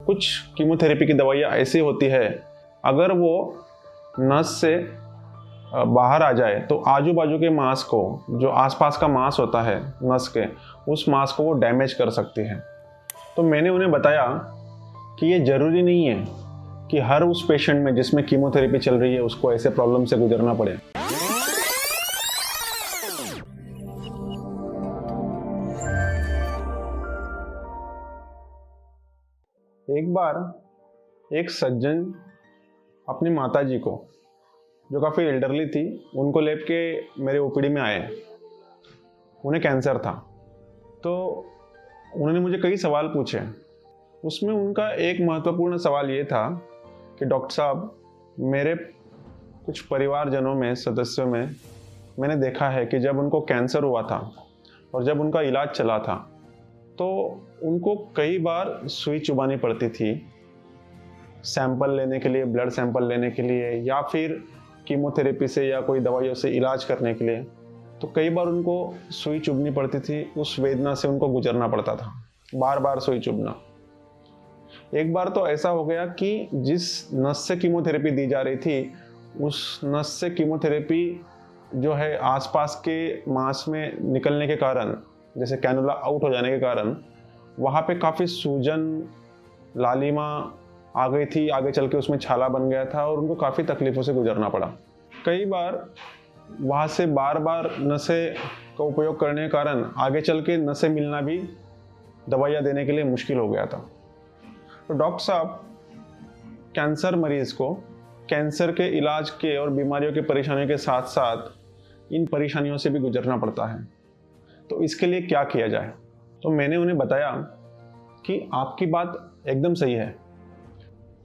कुछ कीमोथेरेपी की दवाइयाँ ऐसी होती है, अगर वो नस से बाहर आ जाए तो आजू बाजू के मांस को, जो आसपास का मांस होता है नस के, उस मांस को वो डैमेज कर सकती है। तो मैंने उन्हें बताया कि ये ज़रूरी नहीं है कि हर उस पेशेंट में जिसमें कीमोथेरेपी चल रही है उसको ऐसे प्रॉब्लम से गुजरना पड़े। एक बार एक सज्जन अपनी माताजी को, जो काफ़ी एल्डरली थी, उनको लेके के मेरे ओपीडी में आए। उन्हें कैंसर था। तो उन्होंने मुझे कई सवाल पूछे। उसमें उनका एक महत्वपूर्ण सवाल ये था कि डॉक्टर साहब, मेरे कुछ परिवारजनों में, सदस्यों में मैंने देखा है कि जब उनको कैंसर हुआ था और जब उनका इलाज चला था तो उनको कई बार सुई चुभानी पड़ती थी सैंपल लेने के लिए, ब्लड सैंपल लेने के लिए, या फिर कीमोथेरेपी से या कोई दवाइयों से इलाज करने के लिए। तो कई बार उनको सुई चुभनी पड़ती थी, उस वेदना से उनको गुजरना पड़ता था, बार बार सुई चुभना। एक बार तो ऐसा हो गया कि जिस नस से कीमोथेरेपी दी जा रही थी, उस नस से कीमोथेरेपी जो है आसपास के मांस में निकलने के कारण, जैसे कैनुला आउट हो जाने के कारण, वहाँ पे काफ़ी सूजन, लालिमा आ गई थी। आगे चल के उसमें छाला बन गया था और उनको काफ़ी तकलीफ़ों से गुजरना पड़ा। कई बार वहाँ से बार बार नसें का उपयोग करने के कारण आगे चल के नसें मिलना भी दवाइयाँ देने के लिए मुश्किल हो गया था। तो डॉक्टर साहब, कैंसर मरीज़ को कैंसर के इलाज के और बीमारियों की परेशानियों के साथ साथ इन परेशानियों से भी गुजरना पड़ता है। तो इसके लिए क्या किया जाए? तो मैंने उन्हें बताया कि आपकी बात एकदम सही है।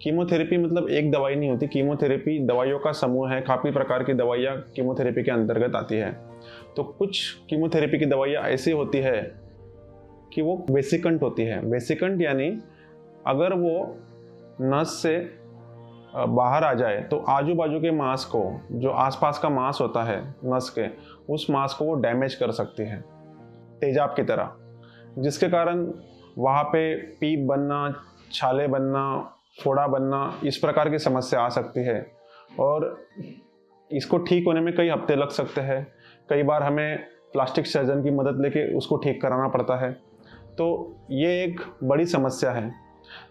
कीमोथेरेपी मतलब एक दवाई नहीं होती। कीमोथेरेपी दवाइयों का समूह है। काफ़ी प्रकार की दवाइयाँ कीमोथेरेपी के अंतर्गत आती है। तो कुछ कीमोथेरेपी की दवाइयाँ ऐसी होती है कि वो वेसिकंट होती है। वेसिकंट यानी अगर वो नस से बाहर आ जाए तो आजू बाजू के मांस को, जो आसपास का मांस होता है नस के, उस मांस को वो डैमेज कर सकती है तेजाब की तरह, जिसके कारण वहाँ पे पीप बनना, छाले बनना, फोड़ा बनना, इस प्रकार की समस्या आ सकती है। और इसको ठीक होने में कई हफ्ते लग सकते हैं। कई बार हमें प्लास्टिक सर्जन की मदद लेके उसको ठीक कराना पड़ता है। तो ये एक बड़ी समस्या है।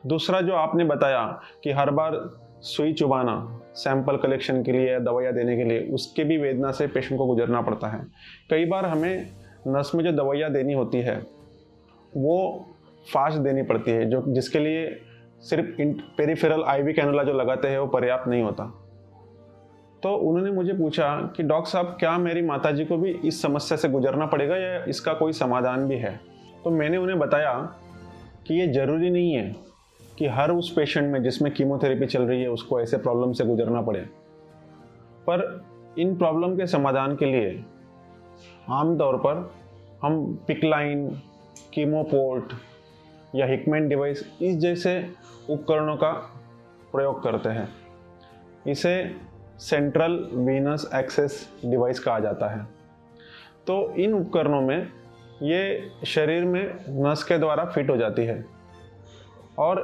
दूसरा जो आपने बताया कि हर बार सुई चुभाना सैंपल कलेक्शन के लिए, दवाइयाँ देने के लिए, उसके भी वेदना से पेशेंट को गुजरना पड़ता है। कई बार हमें नस में जो दवाइयाँ देनी होती है वो फास्ट देनी पड़ती है, जो जिसके लिए सिर्फ पेरिफेरल आईवी कैनुला जो लगाते हैं वो पर्याप्त नहीं होता। तो उन्होंने मुझे पूछा कि डॉक्टर साहब, क्या मेरी माताजी को भी इस समस्या से गुजरना पड़ेगा या इसका कोई समाधान भी है? तो मैंने उन्हें बताया कि ये ज़रूरी नहीं है कि हर उस पेशेंट में जिसमें कीमोथेरेपी चल रही है उसको ऐसे प्रॉब्लम से गुजरना पड़े। पर इन प्रॉब्लम के समाधान के लिए आमतौर पर हम पिकलाइन, कीमोपोर्ट या हिकमैन डिवाइस, इस जैसे उपकरणों का प्रयोग करते हैं। इसे सेंट्रल वीनस एक्सेस डिवाइस कहा जाता है। तो इन उपकरणों में ये शरीर में नस के द्वारा फिट हो जाती है और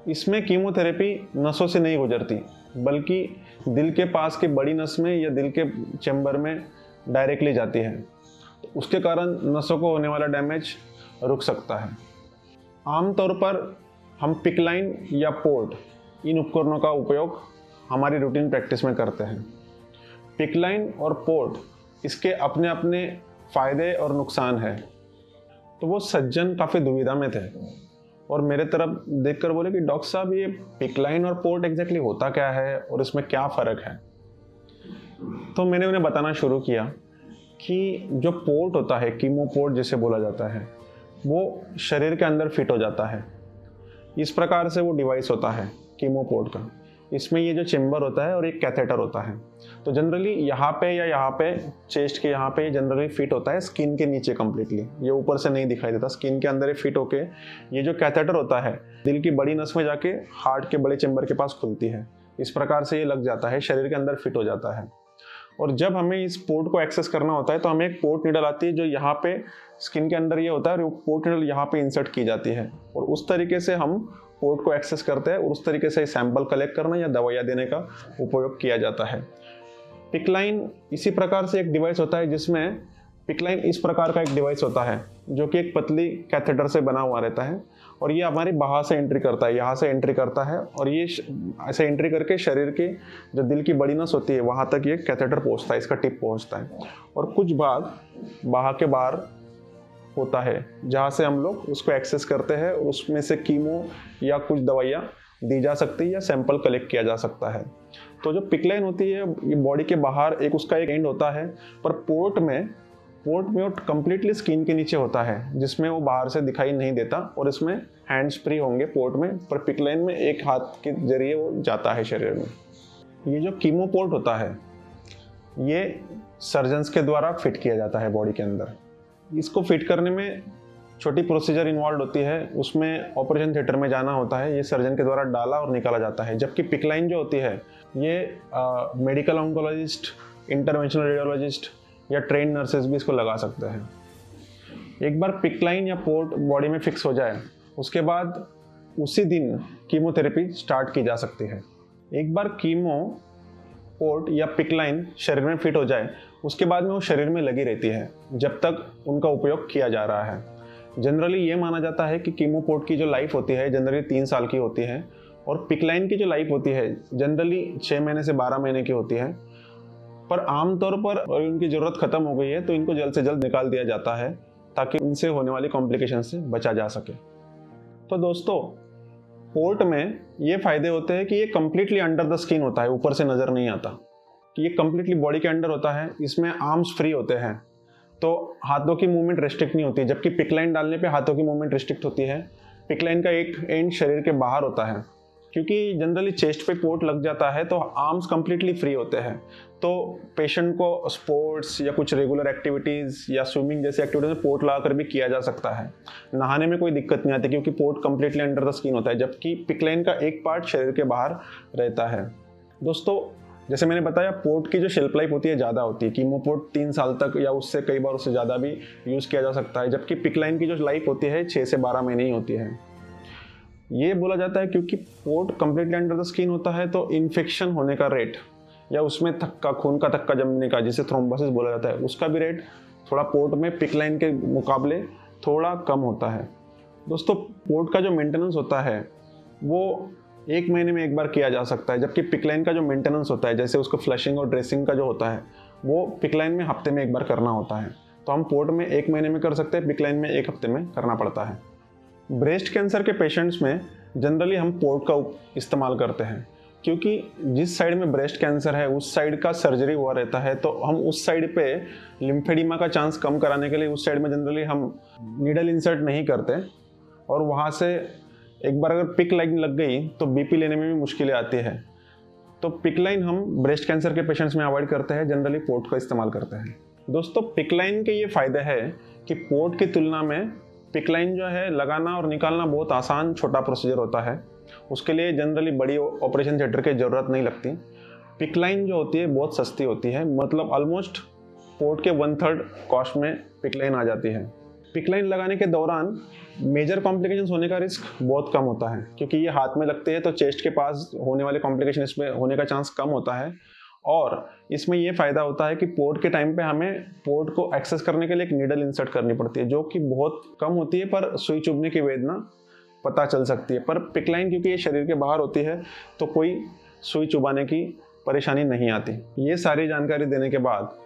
इसमें कीमोथेरेपी नसों से नहीं गुजरती, बल्कि दिल के पास की बड़ी नस में या दिल के चैम्बर में डायरेक्टली जाती है। तो उसके कारण नसों को होने वाला डैमेज रुक सकता है। आमतौर पर हम पिकलाइन या पोर्ट, इन उपकरणों का उपयोग हमारी रूटीन प्रैक्टिस में करते हैं। पिकलाइन और पोर्ट, इसके अपने अपने फ़ायदे और नुकसान हैं। तो वो सज्जन काफ़ी दुविधा में थे और मेरे तरफ देखकर बोले कि डॉक्टर साहब, ये पिकलाइन और पोर्ट एग्जैक्टली होता क्या है और इसमें क्या फ़र्क है? तो मैंने उन्हें बताना शुरू किया कि जो पोर्ट होता है, कीमोपोर्ट जिसे बोला जाता है, वो शरीर के अंदर फिट हो जाता है। इस प्रकार से वो डिवाइस होता है कीमोपोर्ट का। इसमें ये जो चेम्बर होता है और एक कैथेटर होता है। तो जनरली यहाँ पे या यहाँ पे, चेस्ट के यहाँ पे जनरली फिट होता है स्किन के नीचे कम्प्लीटली। ये ऊपर से नहीं दिखाई देता, स्किन के अंदर ही फिट होके ये जो कैथेटर होता है दिल की बड़ी नस में जाके हार्ट के बड़े चेम्बर के पास खुलती है। इस प्रकार से ये लग जाता है, शरीर के अंदर फिट हो जाता है। और जब हमें इस पोर्ट को एक्सेस करना होता है तो हमें एक पोर्ट नीडल आती है जो यहाँ पे स्किन के अंदर ये होता है और वो पोर्ट नीडल यहाँ पे इंसर्ट की जाती है और उस तरीके से हम पोर्ट को एक्सेस करते हैं और उस तरीके से सैंपल कलेक्ट करना या दवाइयाँ देने का उपयोग किया जाता है। पिक लाइन इसी प्रकार से एक डिवाइस होता है जिसमें पिक लाइन इस प्रकार का एक डिवाइस होता है जो कि एक पतली कैथेटर से बना हुआ रहता है और ये हमारी बाहर से एंट्री करता है, यहाँ से एंट्री करता है और ये ऐसे एंट्री करके शरीर की जो दिल की बड़ी नस होती है वहाँ तक ये कैथेटर पहुँचता है, इसका टिप पहुँचता है और कुछ भाग बाहर के बाहर होता है जहाँ से हम लोग उसको एक्सेस करते हैं और उसमें से कीमो या कुछ दवाइयाँ दी जा सकती है या सैंपल कलेक्ट किया जा सकता है। तो जो पिक लाइन होती है ये बॉडी के बाहर एक उसका एक एंड होता है, पर पोर्ट में वो कम्प्लीटली स्किन के नीचे होता है जिसमें वो बाहर से दिखाई नहीं देता और इसमें हैंड्स फ्री होंगे पोर्ट में, पर पिक लाइन में एक हाथ के जरिए वो जाता है शरीर में। ये जो कीमो पोर्ट होता है ये सर्जन्स के द्वारा फिट किया जाता है बॉडी के अंदर। इसको फिट करने में छोटी प्रोसीजर इन्वॉल्व होती है, उसमें ऑपरेशन थिएटर में जाना होता है, ये सर्जन के द्वारा डाला और निकाला जाता है। जबकि पिक लाइन जो होती है ये मेडिकल ऑन्कोलॉजिस्ट, इंटरवेंशनल रेडियोलॉजिस्ट या ट्रेन नर्सेज भी इसको लगा सकते हैं। एक बार पिक लाइन या पोर्ट बॉडी में फिक्स हो जाए उसके बाद उसी दिन कीमोथेरेपी स्टार्ट की जा सकती है। एक बार कीमो पोर्ट या पिक लाइन शरीर में फिट हो जाए उसके बाद में वो शरीर में लगी रहती है जब तक उनका उपयोग किया जा रहा है। जनरली ये माना जाता है कि कीमो पोर्ट की जो लाइफ होती है जनरली 3 साल की होती है और पिक लाइन की जो लाइफ होती है जनरली 6 महीने से 12 महीने की होती है, पर आमतौर पर उनकी ज़रूरत ख़त्म हो गई है तो इनको जल्द से जल्द निकाल दिया जाता है ताकि उनसे होने वाली कॉम्प्लिकेशन से बचा जा सके। तो दोस्तों पोर्ट में ये फ़ायदे होते हैं कि ये कम्प्लीटली अंडर द स्किन होता है, ऊपर से नज़र नहीं आता, कि ये कम्प्लीटली बॉडी के अंडर होता है। इसमें आर्म्स फ्री होते हैं तो हाथों की मूवमेंट रेस्ट्रिक्ट नहीं होती, जबकि पिक लाइन डालने पे हाथों की मूवमेंट रिस्ट्रिक्ट होती है। पिक लाइन का एक एंड शरीर के बाहर होता है क्योंकि जनरली चेस्ट पे पोर्ट लग जाता है तो आर्म्स कम्प्लीटली फ्री होते हैं, तो पेशेंट को स्पोर्ट्स या कुछ रेगुलर एक्टिविटीज़ या स्विमिंग जैसी एक्टिविटीज में पोर्ट लगाकर भी किया जा सकता है। नहाने में कोई दिक्कत नहीं आती क्योंकि port completely under the skin होता है, जबकि पिक लाइन का एक पार्ट शरीर के बाहर रहता है। दोस्तों जैसे मैंने बताया पोर्ट की जो शेल्फ लाइफ होती है ज़्यादा होती है, कीमो पोर्ट 3 साल तक या उससे कई बार उससे ज़्यादा भी यूज़ किया जा सकता है, जबकि पिक लाइन की जो लाइफ होती है 6 से 12 महीने ही होती है। ये बोला जाता है क्योंकि port completely under the skin होता है तो इन्फेक्शन होने का रेट या उसमें थक्का, खून का थक्का जमने का जिसे थ्रोम्बोसिस बोला जाता है, उसका भी रेट थोड़ा पोर्ट में पिक लाइन के मुकाबले थोड़ा कम होता है। दोस्तों पोर्ट का जो मेंटेनेंस होता है वो 1 महीने में एक बार किया जा सकता है, जबकि पिक लाइन का जो मेंटेनेंस होता है जैसे उसको फ्लशिंग और ड्रेसिंग का जो होता है वो पिक लाइन में हफ्ते में एक बार करना होता है। तो हम पोर्ट में 1 महीने में कर सकते हैं, पिक लाइन में 1 हफ्ते में करना पड़ता है। ब्रेस्ट कैंसर के पेशेंट्स में जनरली हम पोर्ट का इस्तेमाल करते हैं क्योंकि जिस साइड में ब्रेस्ट कैंसर है उस साइड का सर्जरी हुआ रहता है, तो हम उस साइड पे लिम्फेडिमा का चांस कम कराने के लिए उस साइड में जनरली हम नीडल इंसर्ट नहीं करते और वहाँ से एक बार अगर पिक लाइन लग गई तो बीपी लेने में भी मुश्किलें आती है। तो पिक लाइन हम ब्रेस्ट कैंसर के पेशेंट्स में अवॉइड करते हैं, जनरली पोर्ट का इस्तेमाल करते हैं। दोस्तों पिक लाइन के ये फ़ायदे है कि पोर्ट की तुलना में पिक लाइन जो है लगाना और निकालना बहुत आसान छोटा प्रोसीजर होता है, उसके लिए जनरली बड़ी ऑपरेशन थिएटर की ज़रूरत नहीं लगती। पिक लाइन जो होती है बहुत सस्ती होती है, मतलब ऑलमोस्ट पोर्ट के 1/3 कॉस्ट में पिक लाइन आ जाती है। पिक लाइन लगाने के दौरान मेजर कॉम्प्लिकेशंस होने का रिस्क बहुत कम होता है क्योंकि ये हाथ में लगते हैं तो चेस्ट के पास होने वाले कॉम्प्लिकेशन इसमें होने का चांस कम होता है। और इसमें ये फ़ायदा होता है कि पोर्ट के टाइम पे हमें पोर्ट को एक्सेस करने के लिए एक नीडल इंसर्ट करनी पड़ती है जो कि बहुत कम होती है, पर सुई चुभने की वेदना पता चल सकती है। पर पिक लाइन क्योंकि ये शरीर के बाहर होती है तो कोई सुई चुभाने की परेशानी नहीं आती। ये सारी जानकारी देने के बाद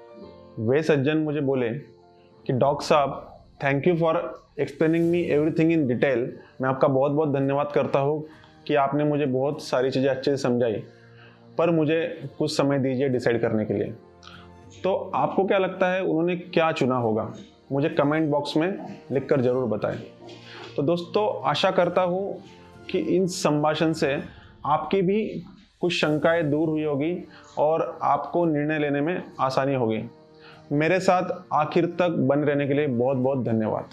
वे सज्जन मुझे बोले कि डॉक्टर साहब thank you for explaining me everything in detail. मैं आपका बहुत बहुत धन्यवाद करता हूँ कि आपने मुझे बहुत सारी चीज़ें अच्छे से समझाई, पर मुझे कुछ समय दीजिए डिसाइड करने के लिए। तो आपको क्या लगता है उन्होंने क्या चुना होगा, मुझे कमेंट बॉक्स में लिखकर ज़रूर बताएं। तो दोस्तों आशा करता हूँ कि इन संभाषण से आपकी भी कुछ शंकाएं दूर हुई होगी और आपको निर्णय लेने में आसानी होगी। मेरे साथ आखिर तक बने रहने के लिए बहुत बहुत धन्यवाद।